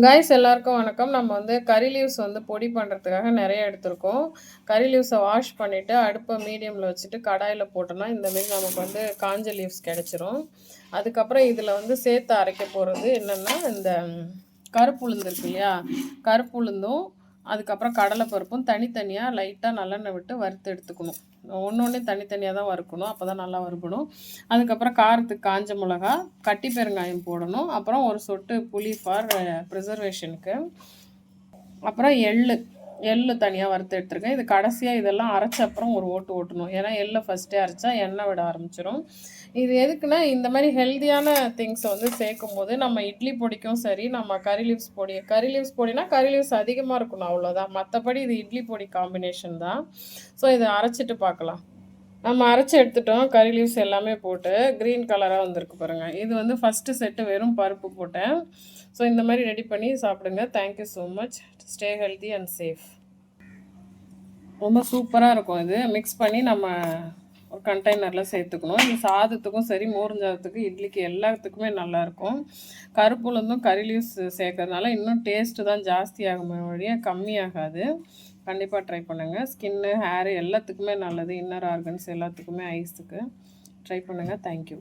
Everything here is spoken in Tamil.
காய்ஸ் எல்லாருக்கும் வணக்கம். நம்ம வந்து கறி லீவ்ஸ் வந்து பொடி பண்ணுறதுக்காக நிறைய எடுத்திருக்கோம். கறி லீவ்ஸை வாஷ் பண்ணிவிட்டு அடுப்பை மீடியமில் வச்சுட்டு கடாயில் போட்டோம்னா இந்தமாரி நமக்கு வந்து காஞ்ச லீவ்ஸ் கிடச்சிரும். அதுக்கப்புறம் இதில் வந்து சேர்த்து அரைக்க போகிறது என்னென்னா, இந்த கருப்புளுந்து இருக்கு இல்லையா, கருப்புளுந்தும் அதுக்கப்புறம் கடலைப்பருப்பும் தனித்தனியாக லைட்டாக நல்லெண்ணெய் விட்டு வறுத்து எடுத்துக்கணும். ஒன்று தனித்தனியாக தான் வறுக்கணும், அப்போ தான் நல்லா வறுக்கணும். அதுக்கப்புறம் காரத்துக்கு காஞ்ச மிளகா, கட்டி பெருங்காயம் போடணும். அப்புறம் ஒரு சொட்டு புளி ஃபார் ப்ரிசர்வேஷனுக்கு. அப்புறம் எள்ளு தனியாக வறுத்து எடுத்துருக்கேன். இது கடைசியாக இதெல்லாம் அரைச்ச அப்புறம் ஒரு ஓட்டு ஓட்டணும். ஏன்னா எள்ளை ஃபஸ்ட்டே அரைச்சா எண்ணெய் விட ஆரம்பிச்சிடும். இது எதுக்குன்னா, இந்த மாதிரி ஹெல்த்தியான திங்ஸை வந்து சேர்க்கும் போது நம்ம இட்லி பொடிக்கும் சரி, நம்ம கறி லீவ்ஸ் பொடினா கறி லீவ்ஸ் அதிகமாக இருக்கணும், அவ்வளோதான். மற்றபடி இது இட்லி பொடி காம்பினேஷன் தான். ஸோ இதை அரைச்சிட்டு பார்க்கலாம். நம்ம அரைச்சி எடுத்துட்டோம். கறி லீவ்ஸ் எல்லாமே போட்டு க்ரீன் கலராக வந்திருக்கு பாருங்கள். இது வந்து ஃபஸ்ட்டு செட்டு வெறும் பருப்பு போட்டேன். ஸோ இந்த மாதிரி ரெடி பண்ணி சாப்பிடுங்க. Thank you so much. Stay healthy and safe. ரொம்ப சூப்பராக இருக்கும். இது மிக்ஸ் பண்ணி நம்ம ஒரு கண்டெய்னரில் சேர்த்துக்கணும். இது சாதத்துக்கும் சரி, மோர்ஞ்சாதத்துக்கு, இட்லிக்கு எல்லாத்துக்குமே நல்லாயிருக்கும். கருப்புளுந்தும் கறி லீவ்ஸ் சேர்க்கறதுனால இன்னும் டேஸ்ட்டு தான் ஜாஸ்தியாகுமே ஒழிய கம்மியாகாது. கண்டிப்பாக ட்ரை பண்ணுங்கள். ஸ்கின்னு, ஹேரு எல்லாத்துக்குமே நல்லது. இன்னர் ஆர்கன்ஸ் எல்லாத்துக்குமே, ஐஸுக்கு ட்ரை பண்ணுங்கள். தேங்க்யூ.